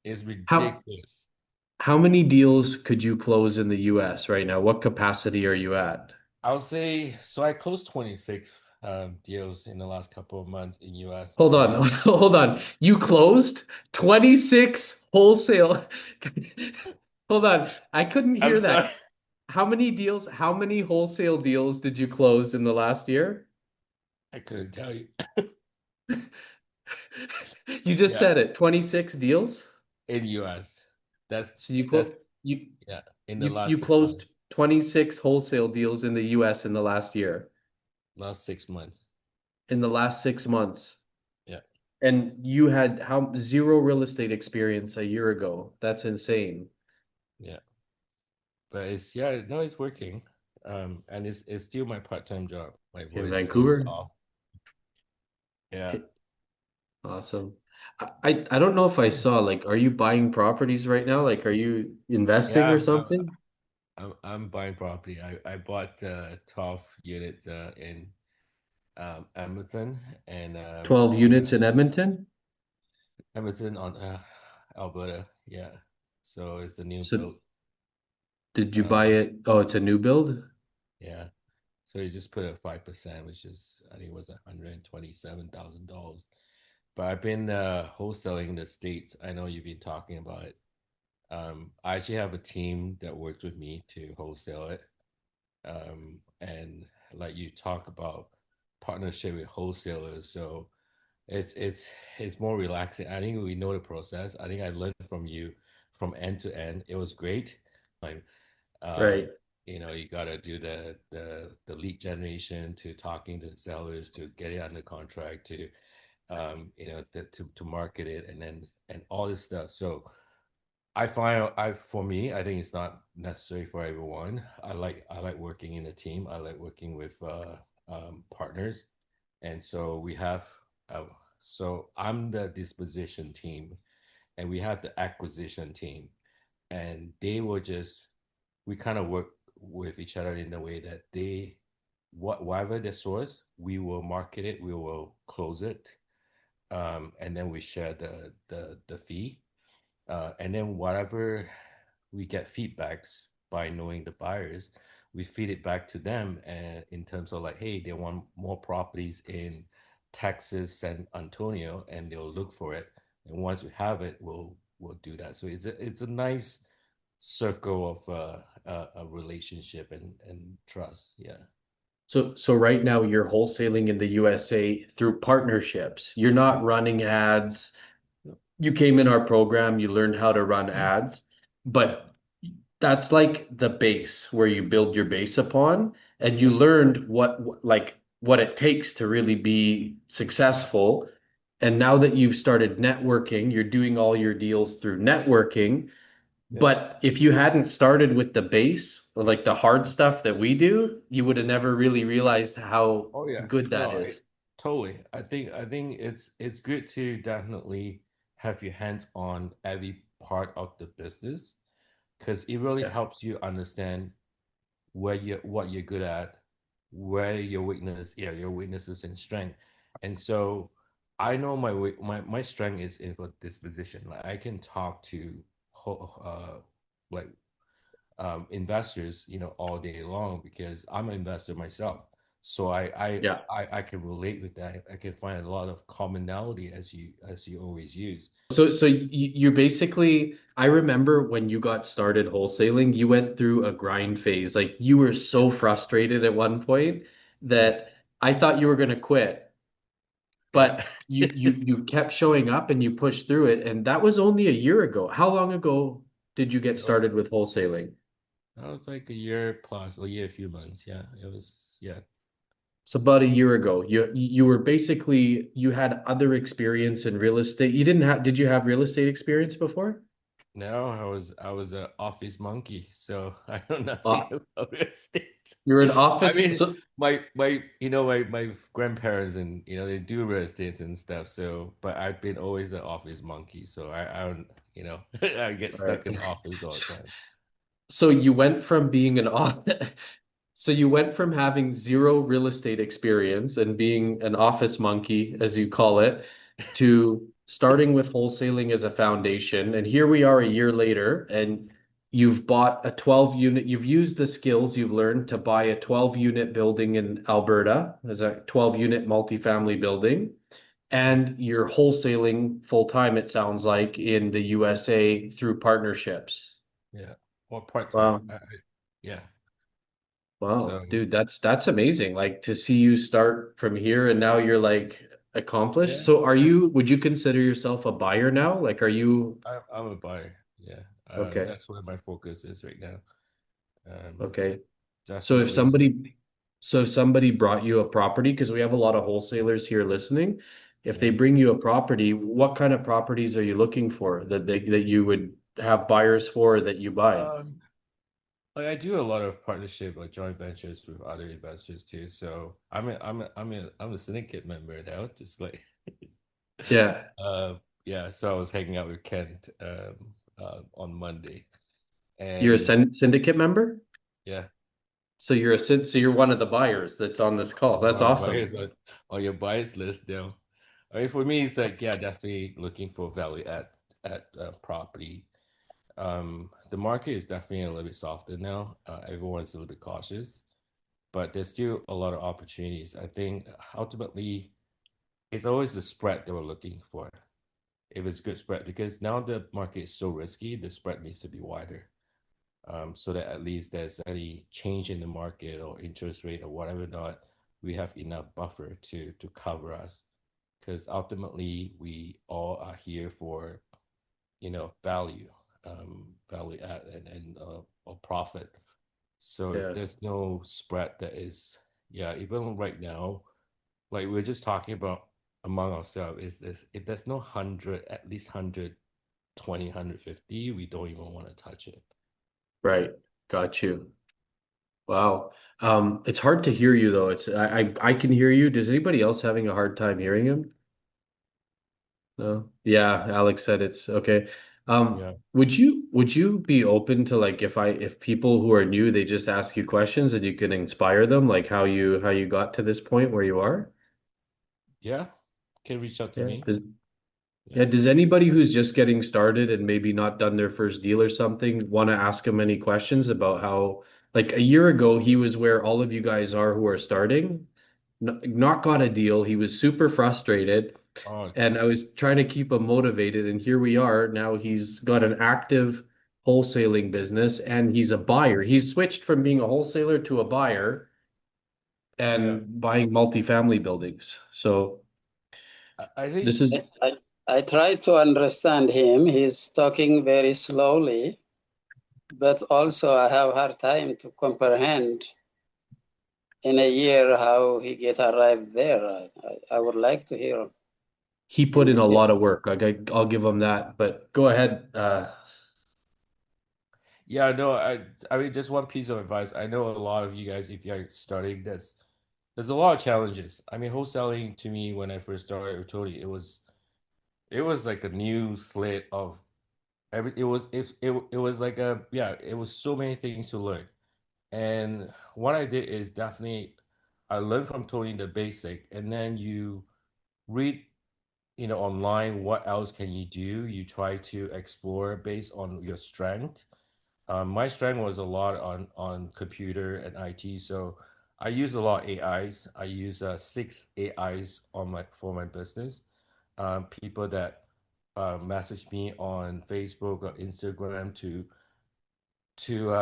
It's How ridiculous. how many deals could you close in the US right now? What capacity are you at? I'll say so. I closed 26 deals in the last couple of months in US, Hold on, and hold on. You closed 26 wholesale. Hold on. I couldn't I'm hear sorry, that. How many wholesale deals did you close in the last year? I couldn't tell you. You just Yeah, said it, 26 deals? in US. That's So you that's clo you yeah, in the you last 6 months. closed 26 wholesale deals in the US in the last year, Last 6 months. in the last 6 months. Yeah, And you had how zero real estate experience a year ago. That's insane. yeah. But it's yeah, no, it's working. And it's still my part-time job. My In voice is always Vancouver. off. Yeah. Awesome. I don't know if I saw, like, are you buying properties right now? Like, are you investing Yeah, or something? I'm buying property. I bought 12 units in Edmonton and 12 units in Edmonton? Edmonton on Alberta. Yeah. So it's a new So build. did you buy Um, it? Oh, it's a new build? yeah. So you just put a 5%, which is I think it was $127,000. But I've been wholesaling in the States. I know you've been talking about it. I actually have a team that works with me to wholesale it. And like you talk about partnership with wholesalers, so it's more relaxing. I think we know the process. I think I learned from you from end to end. It was great. Like, um, Right. you gotta do the lead generation to talking to the sellers to get it under contract to to market it and all this stuff. So I find I for me, I think it's not necessary for everyone. I like working in a team. I like working with partners, and so we have. Uh, so I'm the disposition team, and we have the acquisition team, and they will just we kind of work with each other in the way that they whatever the source, we will market it, we will close it, and then we share the fee and then whatever we get feedbacks by knowing the buyers, we feed it back to them and in terms of like, hey, they want more properties in Texas, San Antonio, and they'll look for it. And once we have it, we'll do that. So it's a nice circle of a relationship and trust. Yeah. So right now you're wholesaling in the USA through partnerships. You're not running ads. You came in our program, you learned how to run ads, Yeah. but that's like the base where you build your base upon, and you Yeah. learned what it takes to really be successful. And now that you've started networking, you're doing all your deals through networking. Yeah. But if you hadn't started with the base, like the hard stuff that we do, you would have never really realized how Oh yeah. good that No, is. totally. I think it's good to definitely have your hands on every part of the business because it really Yeah. helps you understand where you what you're good at, where your weakness, yeah, your weaknesses and strength. And so I know my strength is in for this position. Like I can talk to like investors, all day long because I'm an investor myself. So Yeah. I can relate with that. I can find a lot of commonality as you always use. So you basically, I remember when you got started wholesaling, you went through a grind phase. Like you were Yeah, so frustrated at one point yeah, that I thought you were going to quit, yeah. but you kept showing up and you pushed through it. And that was only a year ago. How long ago did you get That was started with wholesaling? that was like a year plus, a year, a few months. Yeah, it was. Yeah. It's about a year ago. You were basically you had other experience in real estate. You didn't have, did you have real estate experience before? No, I was an office monkey, so I know nothing Uh, about real estate. you're an I office. mean, So my grandparents and they do real estate and stuff. So, but I've been always an office monkey, so I don't I get all right. stuck in the office all the time. So you went from being an office, so you went from having zero real estate experience and being an office monkey, as you call it, to starting with wholesaling as a foundation, and here we are a year later, and you've bought a 12 unit, you've used the skills you've learned to buy a 12 unit building in Alberta as a 12 unit multifamily building, Yeah, and you're wholesaling full time, it sounds like, in the USA through partnerships. yeah, or part time. Wow. Yeah. Wow, So dude, that's amazing. Like to see you start from here and now you're like accomplished. yeah, So would you consider yourself a buyer now? Like are you I'm a buyer. Yeah, okay, that's where my focus is right now. okay. So if Definitely. somebody so if somebody brought you a property, because we have a lot of wholesalers here listening, if they Yeah. bring you a property, what kind of properties are you looking for that you would have buyers for that you buy? Um, like I do a lot of partnership or joint ventures with other investors too. So I'm a syndicate member now, just like Yeah. uh yeah. So I was hanging out with Kent on Monday, You're a and syndicate member? yeah, So you're one of the buyers that's on this call. That's one of the awesome. buyers on your buyers list now. I mean, for me, it's like yeah, definitely looking for value at property. The market is definitely a little bit softer now. Everyone's a little bit cautious, but there's still a lot of opportunities. I think ultimately it's always the spread that we're looking for. If it's good spread, because now the market is so risky, the spread needs to be wider. So that at least there's any change in the market or interest rate or whatever not, we have enough buffer to cover us. Because ultimately we all are here for value, value add and or profit. So if Yeah. there's no spread that is, yeah, even right now, like we're just talking about among ourselves, is this if there's no 100, at least 120, 150, we don't even want to touch it. Right. Got you. Wow. It's hard to hear you though. I can hear you. Does anybody else having a hard time hearing him? No. Yeah, Alex said it's okay. Yeah. Would you be open to like if people who are new they just ask you questions and you can inspire them like how you got to this point where you are? Yeah. Can reach out to Yeah. me. Yeah. Does anybody who's just getting started and maybe not done their first deal or something want to ask him any questions about how, like a year ago, he was where all of you guys are who are starting, not got a deal. He was super frustrated, Oh, and I was trying to keep him motivated. And here we are. Now he's got an active wholesaling business and he's a buyer. He's switched from being a wholesaler to a buyer yeah. and buying multifamily buildings. So I this think, is I try to understand him. He's talking very slowly, but also I have hard time to comprehend in a year how he get arrived there. I would like to hear he put in in a detail. lot of work. I'll give him that. But go ahead. yeah, no, I mean, just one piece of advice. I know a lot of you guys, if you're starting, there's a lot of challenges. I mean, wholesaling to me when I first started with Tony, it was like a new slate of it was like a yeah, it was so many things to learn. And what I did is definitely I learned from Tony the basic, and then you read, online what else can you do. You try to explore based on your strength. My strength was a lot on computer and IT, so I use a lot of AIs. I use six AIs for my business. People that message me on Facebook or Instagram to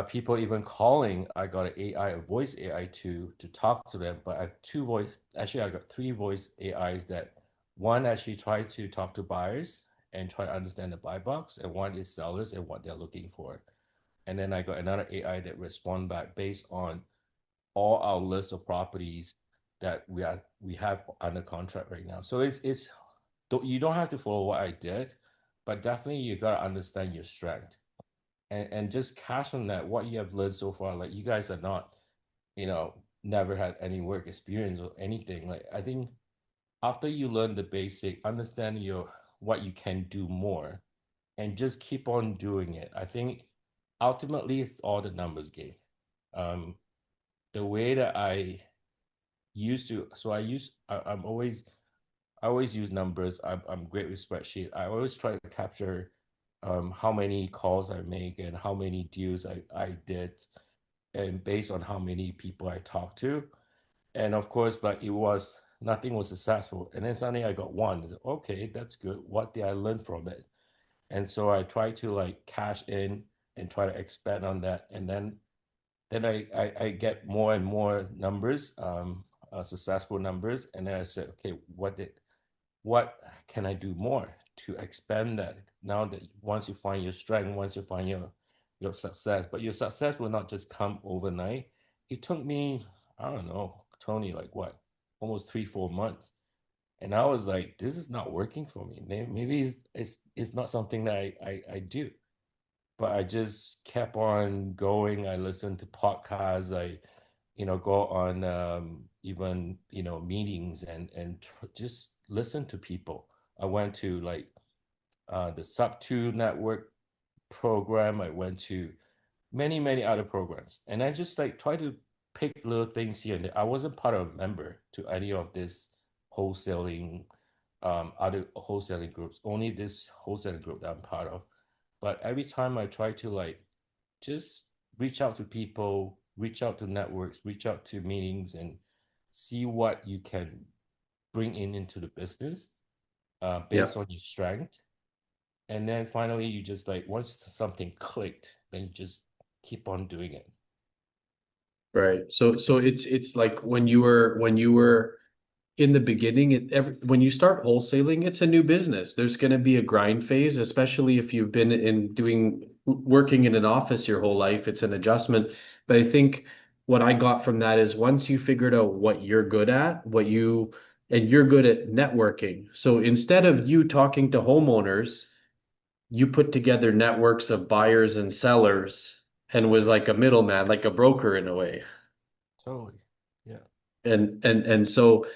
people even calling. I got an AI, a voice AI to talk to them. But I have two voice. Actually, I got three voice AIs that one actually try to talk to buyers and try to understand the buy box, and one is sellers and what they're looking for. And then I got another AI that respond back based on all our list of properties that we have under contract right now. So it's you don't have to follow what I did, but definitely you gotta understand your strength and just cash on that what you have learned so far. Like you guys are not, never had any work experience or anything. Like I think after you learn the basic, understand your what you can do more, and just keep on doing it. I think ultimately it's all the numbers game. Um, the way that I used to, so I'm always I always use numbers. I'm great with spreadsheet. I always try to capture how many calls I make and how many deals I did, and based on how many people I talked to. And of course, like it was nothing was successful. And then suddenly I got one. Okay, that's good. What did I learn from it? And so I try to like cash in and try to expand on that. And then I get more and more numbers, successful numbers. And then I said, okay, what can I do more to expand that? Now that once you find your strength, once you find your success, but your success will not just come overnight. It took me, I don't know, Tony, like what, almost 3, 4 months. And I was like, this is not working for me. Maybe it's not something that I do. But I just kept on going. I listened to podcasts. I, go on even, meetings and just listen to people. I went to like the Sub 2 network program. I went to many, many other programs. And I just like try to pick little things here and there. I wasn't part of a member to any of this wholesaling, other wholesaling groups, only this wholesaling group that I'm part of. But every time I try to like just reach out to people, reach out to networks, reach out to meetings and see what you can bring into the business Yeah. based on your strength. And then finally, you just like once something clicked, then you just keep on doing it. Right. So it's like when you were in the beginning, when you start wholesaling, it's a new business. There's going to be a grind phase, especially if you've been in doing working in an office your whole life. It's an adjustment. But I think what I got from that is once you figured out what you're good at, and you're good at networking. So instead of you talking to homeowners, you put together networks of buyers and sellers and was like a middleman, like a broker in a way. Totally. Yeah. And so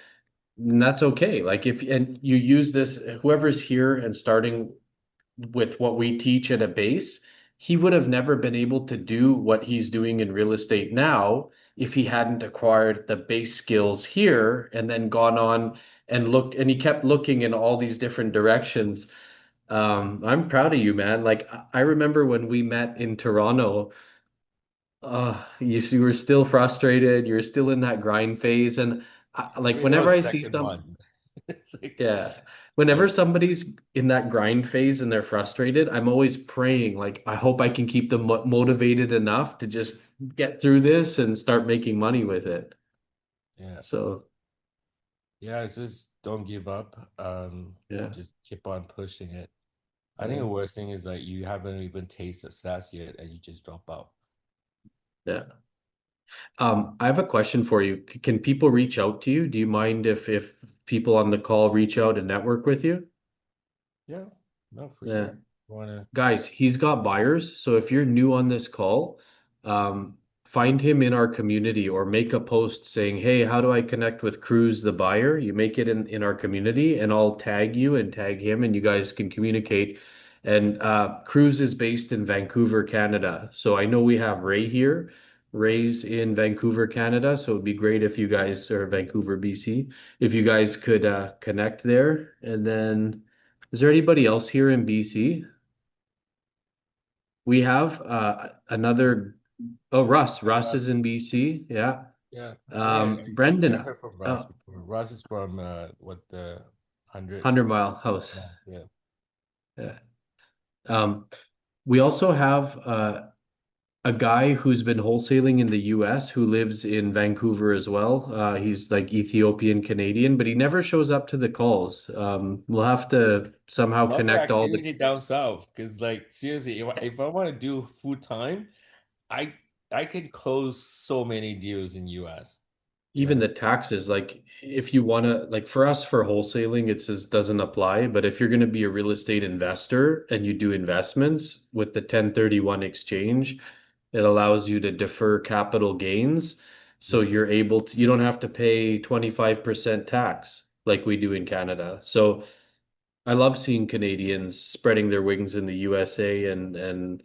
that's okay. Like if and you use this, whoever's here and starting with what we teach at a base, he would have never been able to do what he's doing in real estate now if he hadn't acquired the base skills here and then gone on and looked and he kept looking in all these different directions. I'm proud of you, man. Like I remember when we met in Toronto, you were still frustrated, you're still in that grind phase, and I like mean, that whenever was I see second some, one. It's like, yeah, whenever like, somebody's in that grind phase and they're frustrated, I'm always praying, like, I hope I can keep them motivated enough to just get through this and start making money with it. yeah. So, Yeah, it's just don't give up. yeah, Just keep on pushing it. I think yeah, the worst thing is like you haven't even tasted success yet and you just drop out. yeah. I have a question for you. Can people reach out to you? Do you mind if people on the call reach out and network with you? Yeah, no, for Yeah. sure. Wanna, Guys, he's got buyers. So if you're new on this call, find him in our community or make a post saying, "Hey, how do I connect with Cruz, the buyer?" You make it in our community, and I'll tag you and tag him, and you guys can communicate. And Cruz is based in Vancouver, Canada. So I know we have Ray here. Ray's in Vancouver, Canada. So it'd be great if you guys, or Vancouver, BC, if you guys could connect there. And then, is there anybody else here in BC? We have another. Oh, Russ. Russ is Russ. in BC. Yeah. Yeah, I Brendan, heard from Russ before. Russ is from what the 100 Mile House. yeah, yeah. Yeah. Um, we also have a guy who's been wholesaling in the US who lives in Vancouver as well. He's like Ethiopian Canadian, but he never shows up to the calls. We'll have to somehow Lots of connect all the activity down south because like seriously, if I want to do full time, I I can close so many deals in US. even Yeah. the taxes, like if you want to, like for us for wholesaling, it says doesn't apply. But if you're going to be a real estate investor and you do investments with the 1031 exchange, it allows you to defer capital gains. So Yeah. you're able to, you don't have to pay 25% tax like we do in Canada. So I love seeing Canadians spreading their wings in the USA and